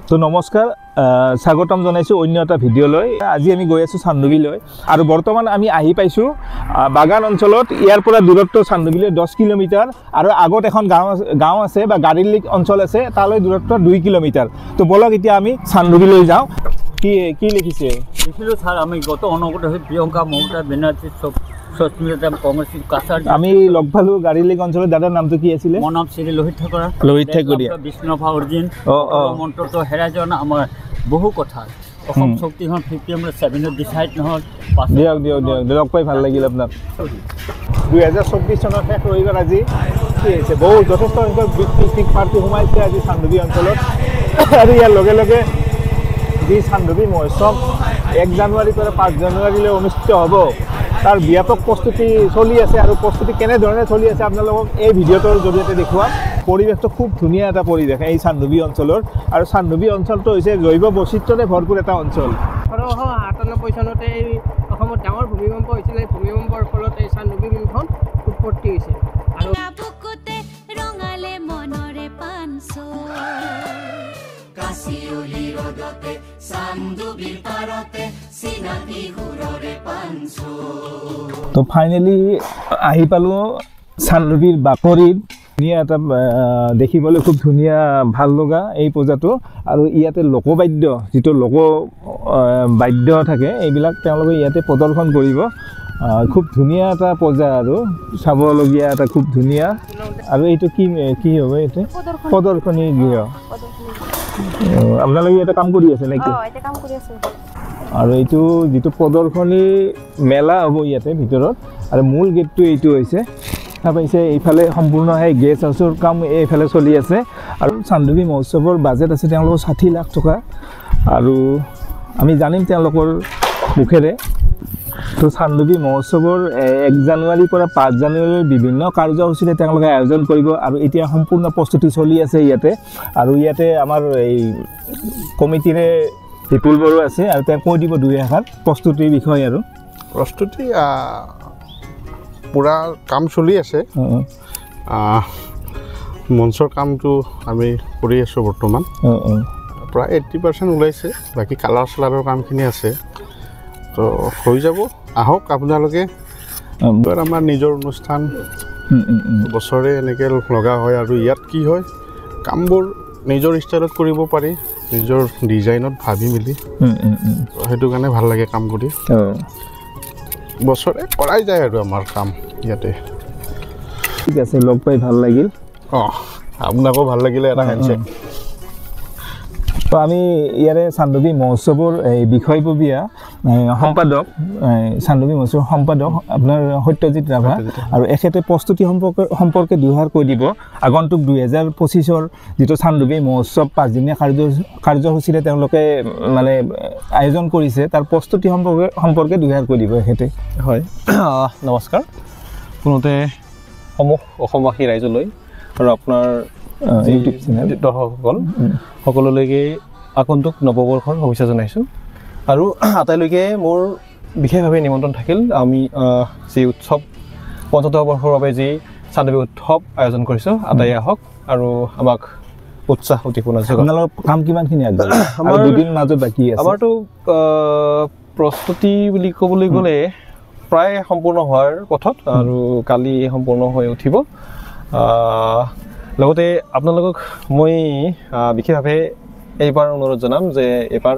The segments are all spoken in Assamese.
তো নমস্কাৰ স্বাগতম জনাইছোঁ অন্য এটা ভিডিঅ'লৈ। আজি আমি গৈ আছোঁ চান্দুবিলৈ আৰু বৰ্তমান আমি আহি পাইছোঁ বাগান অঞ্চলত। ইয়াৰ পৰা দূৰত্ব চান্দুবিলৈ 10 কিলোমিটাৰ আৰু আগত এখন গাঁও আছে বা গাড়ীৰ লিক অঞ্চল আছে, তালৈ দূৰত্ব 2 কিলোমিটাৰ। তো বলক এতিয়া আমি চান্দুবিলৈ যাওঁ। কি লিখিছে? লিখিলোঁ ছাৰ, আমি গত অনগত হৈ প্ৰিয়ংকা মমতা বেনাৰ্জী চব কংগ্ৰেছৰ কাছাৰ আমি লগ পালোঁ গাড়ী লিক অঞ্চলত। দাদাৰ নামটো কি আছিলে? মোৰ নাম শ্ৰী লোহিত ঠাকুৰীয়া। বিষ্ণুভা অৰ্জিন মন্ত্ৰটো হেৰাই যোৱা আমাৰ বহু কথা। অসম চুক্তিখন 57 ডিচাইড নহ'ল। দিয়ক লগ পাই ভাল লাগিল আপোনাক। 2024 চনৰ শেষ ৰবিবাৰ আজি কি হৈছে, বহুত যথেষ্ট সংখ্যক পিকনিক পাৰ্টি সোমাইছে আজি চান্দুবি অঞ্চলত। আৰু ইয়াৰ লগে লগে যি চান্দুবি মহোৎসৱ 1 জানুৱাৰীৰ পৰা 5 জানুৱাৰীলৈ অনুষ্ঠিত হ'ব, তাৰ ব্যাপক প্ৰস্তুতি চলি আছে। আৰু প্ৰস্তুতি কেনেধৰণে চলি আছে আপোনালোকক এই ভিডিঅ'টোৰ জৰিয়তে দেখুৱাম। পৰিৱেশটো খুব ধুনীয়া এটা পৰিৱেশ এই চান্দুবি অঞ্চলৰ। আৰু চান্দুবি অঞ্চলটো হৈছে জৈৱ বৈচিত্ৰ্যৰে ভৰপূৰ এটা অঞ্চল। 1897 চনতে এই অসমত ডাঙৰ ভূমিকম্প হৈছিল। এই ভূমিকম্পৰ ফলত এই চান্দুবি বিলখন উৎপত্তি হৈছে। আৰু তো ফাইনেলি আহি পালোঁ চান্দুবিৰ বাকৰিত। ধুনীয়া এটা দেখিবলৈ খুব ধুনীয়া ভাল লগা এই পূজাটো। আৰু ইয়াতে লোকবাদ্য, যিটো বাদ্য থাকে, এইবিলাক তেওঁলোকে ইয়াতে প্ৰদৰ্শন কৰিব। খুব ধুনীয়া এটা পূজা আৰু চাবলগীয়া এটা খুব ধুনীয়া। আৰু এইটো কি হ'ব? এইটো প্ৰদৰ্শনী গৃহ। আপোনালোকে ইয়াতে কাম কৰি আছে নেকি? আৰু এইটো যিটো প্ৰদৰ্শনী মেলা হ'ব ইয়াতে ভিতৰত। আৰু মূল গেটটো এইটো হৈছে, পাইছে এইফালে সম্পূৰ্ণ সেই গেষ্ট হাউচৰ কাম এইফালে চলি আছে। আৰু চান্দুবি মহোৎসৱৰ বাজেট আছে তেওঁলোকৰ 60 লাখ টকা। আৰু আমি জানিম তেওঁলোকৰ মুখেৰে। তো চান্দুবি মহোৎসৱৰ 1 জানুৱাৰীৰ পৰা 5 জানুৱাৰীলৈ বিভিন্ন কাৰ্যসূচীৰে তেওঁলোকে আয়োজন কৰিব। আৰু এতিয়া সম্পূৰ্ণ প্ৰস্তুতি চলি আছে ইয়াতে। আৰু ইয়াতে আমাৰ এই কমিটিৰে বিপুল বড়ো আছে, আৰু তেওঁ কৈ দিব 2 এষাৰ প্ৰস্তুতিৰ বিষয়ে। আৰু প্ৰস্তুতি পূৰা কাম চলি আছে। মঞ্চৰ কামটো আমি কৰি আছোঁ বৰ্তমান। প্ৰায় 80% ওলাইছে, বাকী কালাৰ চালাৰৰ কামখিনি আছে। তো হৈ যাব, আহক আপোনালোকে। আমাৰ নিজৰ অনুষ্ঠান বছৰে এনেকৈ লগা হয়। আৰু ইয়াত কি হয়, কামবোৰ নিজৰ ষ্টাইলত কৰিব পাৰি, নিজৰ ডিজাইনত ভাবি মেলি। সেইটো কাৰণে ভাল লাগে কাম কৰি। বছৰে কৰাই যায় আৰু আমাৰ কাম ইয়াতে। ঠিক আছে, লগ পাই ভাল লাগিল। আপোনাকো ভাল লাগিলে এটা হেণ্ডশ্বেক। তো আমি ইয়াৰে চান্দুবি মহোৎসৱৰ এই বিষয়ববীয়া সম্পাদক, চান্দুবি মহোৎসৱৰ সম্পাদক আপোনাৰ সত্যজিৎ ৰাভা, আৰু এখেতে প্ৰস্তুতি সম্পৰ্কে দুহাৰ কৈ দিব। আগন্তুক 2025 যিটো চান্দুবি মহোৎসৱ 5 দিনীয়া কাৰ্যসূচীৰে তেওঁলোকে মানে আয়োজন কৰিছে, তাৰ প্ৰস্তুতি সম্পৰ্কে দুহাৰ কৈ দিব এখেতে। হয়, নমস্কাৰ। কোনোতে অসমবাসী ৰাইজলৈ আৰু আপোনাৰ ইউটিউব চেনেল দৰ্শকসকল সকলোলৈকে আগন্তুক নৱবৰ্ষৰ শুভেচ্ছা জনাইছোঁ। আৰু আটাইলৈকে মোৰ বিশেষভাৱে নিমন্ত্ৰণ থাকিল। আমি যি উৎসৱ 75 বৰ্ষৰ বাবে যি চান্দুবি উৎসৱ আয়োজন কৰিছোঁ, আটাই আহক আৰু আমাক উৎসাহ উদ্দীপনা যোগাওক। আপোনালোকৰ কাম কিমানখিনি আগবাঢ়িল? আমাৰ 2 দিন মাজত বাকী আছে। আমাৰতো প্ৰস্তুতি বুলি ক'বলৈ গ'লে প্ৰায় সম্পূৰ্ণ হোৱাৰ পথত, আৰু কালি সম্পূৰ্ণ হৈ উঠিব। লগতে আপোনালোকক মই বিশেষভাৱে এইবাৰ অনুৰোধ জনাম যে এইবাৰ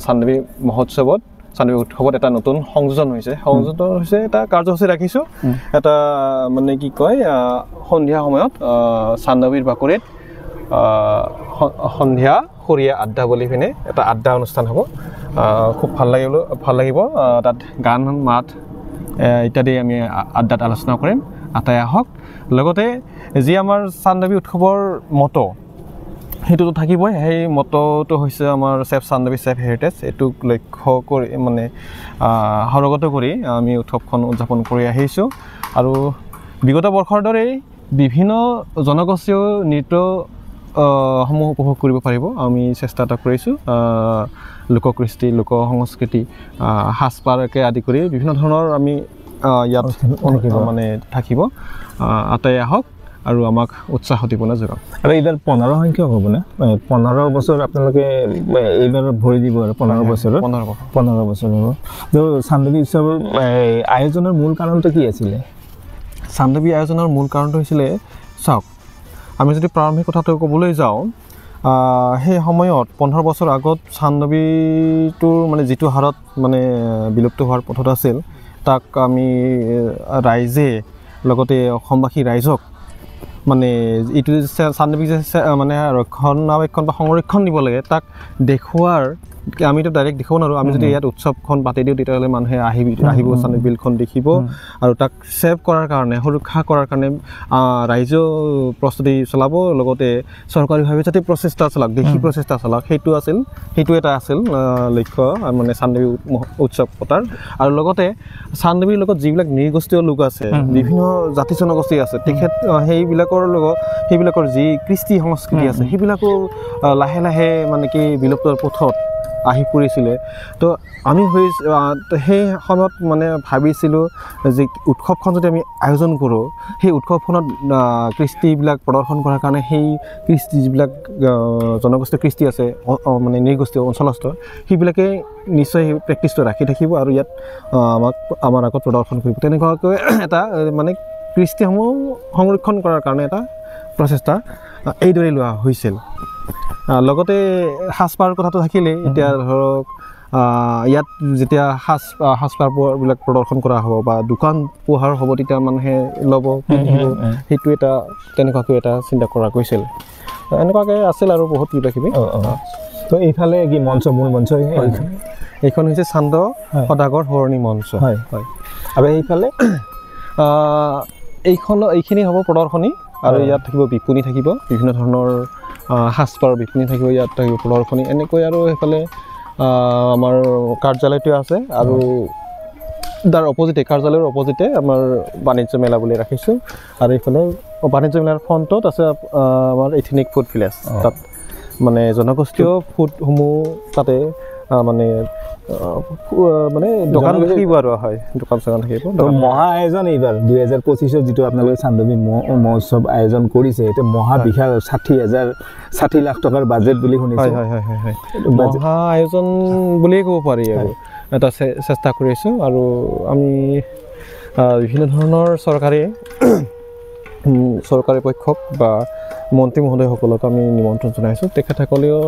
চান্দুবি মহোৎসৱত, চান্দুবি উৎসৱত এটা নতুন সংযোজন হৈছে এটা কাৰ্যসূচী ৰাখিছোঁ। এটা মানে কি কয়, সন্ধিয়া সময়ত চান্দুবিৰ বাকৰিত সন্ধিয়া সৰীয়া আড্ডা বুলি পিনে এটা আড্ডা অনুষ্ঠান হ'ব। খুব ভাল লাগিব। তাত গান মাত ইত্যাদি আমি আড্ডাত আলোচনা কৰিম। আটাই আহক। লগতে যি আমাৰ চান্দুবি উৎসৱৰ মটো, সেইটোতো থাকিবই। সেই মটোটো হৈছে আমাৰ চেফ চান্দুবি চেফ হেৰিটেজ। এইটোক লক্ষ্য কৰি মানে সৰগত কৰি আমি উৎসৱখন উদযাপন কৰি আহিছোঁ। আৰু বিগত বৰ্ষৰ দৰেই বিভিন্ন জনগোষ্ঠীয় নৃত্য সমূহ উপভোগ কৰিব পাৰিব। আমি চেষ্টা এটা কৰিছোঁ। লোককৃষ্টি, লোক সংস্কৃতি, সাজপাৰকে আদি কৰি বিভিন্ন ধৰণৰ আমি ইয়াত মানে থাকিব। আটাই আহক। আৰু আমাক উৎসাহ দিবলৈ যোগাওক। আৰু এইবাৰ 15 সংখ্যক হ'ব না 15 বছৰ আপোনালোকে এইবাৰ ভৰি দিব আৰু 15 বছৰত 15 বছৰ হ'ব। তো চান্দৱী উৎসৱৰ আয়োজনৰ মূল কাৰণটো কি আছিলে? চান্দৱী আয়োজনৰ মূল কাৰণটো হৈছিলে চাওক, আমি যদি প্ৰাৰম্ভিক কথাটো ক'বলৈ যাওঁ, সেই সময়ত 15 বছৰ আগত চান্দৱীটোৰ মানে যিটো হাৰত মানে বিলুপ্ত হোৱাৰ পথত আছিল, তাক আমি ৰাইজে লগতে অসমবাসী ৰাইজক মানে এইটো চান্দৱীক যে মানে ৰক্ষণাবেক্ষণ বা সংৰক্ষণ দিব লাগে, তাক দেখুৱাৰ আমিতো ডাইৰেক্ট দেখাব নোৱাৰোঁ। আমি যদি ইয়াত উৎসৱখন পাতি দিওঁ তেতিয়াহ'লে মানুহে আহিব চান্দৱী বিলখন দেখিব, আৰু তাক ছেভ কৰাৰ কাৰণে সুৰক্ষা কৰাৰ কাৰণে ৰাইজেও প্ৰস্তুতি চলাব, লগতে চৰকাৰীভাৱে যাতে প্ৰচেষ্টা চলাওক, দেশী প্ৰচেষ্টা চলাওক, সেইটো এটা আছিল লক্ষ্য মানে চান্দৱী উৎসৱ পতাৰ। আৰু লগতে চান্দৱীৰ লগত যিবিলাক নৃগোষ্ঠীয় লোক আছে, বিভিন্ন জাতি জনগোষ্ঠী আছে, সেইবিলাকৰ যি কৃষ্টি সংস্কৃতি আছে, সেইবিলাকো লাহে লাহে মানে কি বিলুপ্তৰ পথত আহি পৰিছিলে। তো আমি সেই সময়ত মানে ভাবিছিলোঁ যে উৎসৱখন যদি আমি আয়োজন কৰোঁ, সেই উৎসৱখনত কৃষ্টিবিলাক প্ৰদৰ্শন কৰাৰ কাৰণে সেই কৃষ্টি যিবিলাক জনগোষ্ঠীয় কৃষ্টি আছে মানে নৃগোষ্ঠীয় অঞ্চলস্থ, সেইবিলাকে নিশ্চয় সেই প্ৰেক্টিচটো ৰাখি থাকিব আৰু ইয়াত আমাৰ আগত প্ৰদৰ্শন কৰিব। তেনেকুৱাকৈ এটা মানে কৃষ্টিসমূহ সংৰক্ষণ কৰাৰ কাৰণে এটা প্ৰচেষ্টা এইদৰে লোৱা হৈছিল। লগতে সাজপাৰ কথাটো থাকিলেই, এতিয়া ধৰক ইয়াত যেতিয়া সাজপাৰবিলাক প্ৰদৰ্শন কৰা হ'ব বা দোকান পোহাৰ হ'ব, তেতিয়া মানুহে ল'ব, পিন্ধিব, সেইটো এটা তেনেকুৱাকৈ এটা চিন্তা কৰা গৈছিল। এনেকুৱাকৈ আছিল আৰু বহুত কিবা কিবি। তো এইফালে কি মঞ্চ, মূল মঞ্চ এইখন হৈছে চান্দ সদাগৰ সোঁৱৰণি মঞ্চ। হয় হয়। আৰু এইফালে এইখিনি হ'ব প্ৰদৰ্শনী, আৰু ইয়াত থাকিব বিপণী, থাকিব বিভিন্ন ধৰণৰ সাজপাৰ বিপণী থাকিব, ইয়াত থাকিব প্ৰদৰ্শনী, এনেকৈ আৰু সেইফালে আমাৰ কাৰ্যালয়টো আছে, আৰু তাৰ অপজিটে কাৰ্যালয়ৰ অপজিটে আমাৰ বাণিজ্য মেলা বুলি ৰাখিছোঁ। আৰু এইফালে বাণিজ্য মেলাৰ ফ্ৰণ্টত আছে আমাৰ এথেনিক ফুড ভিলেজ, তাত মানে জনগোষ্ঠীয় ফুডসমূহ তাতে মানে দোকান থাকিব আৰু হয়, দোকান চোকান থাকিব। মহা আয়োজন এইবাৰ 2025 যিটো আপোনালোকে চান্দৱী মহোৎসৱ আয়োজন কৰিছে, এইটো মহা বিশাল 60 লাখ টকাৰ বাজেট বুলি শুনিছোঁ। হয় হয় হয়, মহা আয়োজন বুলিয়ে ক'ব পাৰি আৰু এটা চেষ্টা কৰি আছোঁ। আৰু আমি বিভিন্ন ধৰণৰ চৰকাৰী পক্ষক বা মন্ত্ৰী মহোদয়সকলক আমি নিমন্ত্ৰণ জনাইছোঁ। তেখেতসকলেও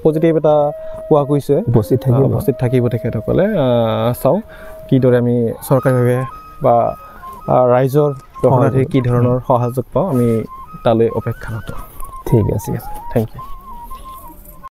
পজিটিভ এটা পোৱা গৈছে, উপস্থিত থাকিব তেখেতসকলে। চাওঁ কিদৰে আমি চৰকাৰীভাৱে বা ৰাইজৰ দৰ্শনাৰ্থীৰ কি ধৰণৰ সহযোগ পাওঁ, আমি তালৈ অপেক্ষাৰত। ঠিক আছে, থেংক ইউ।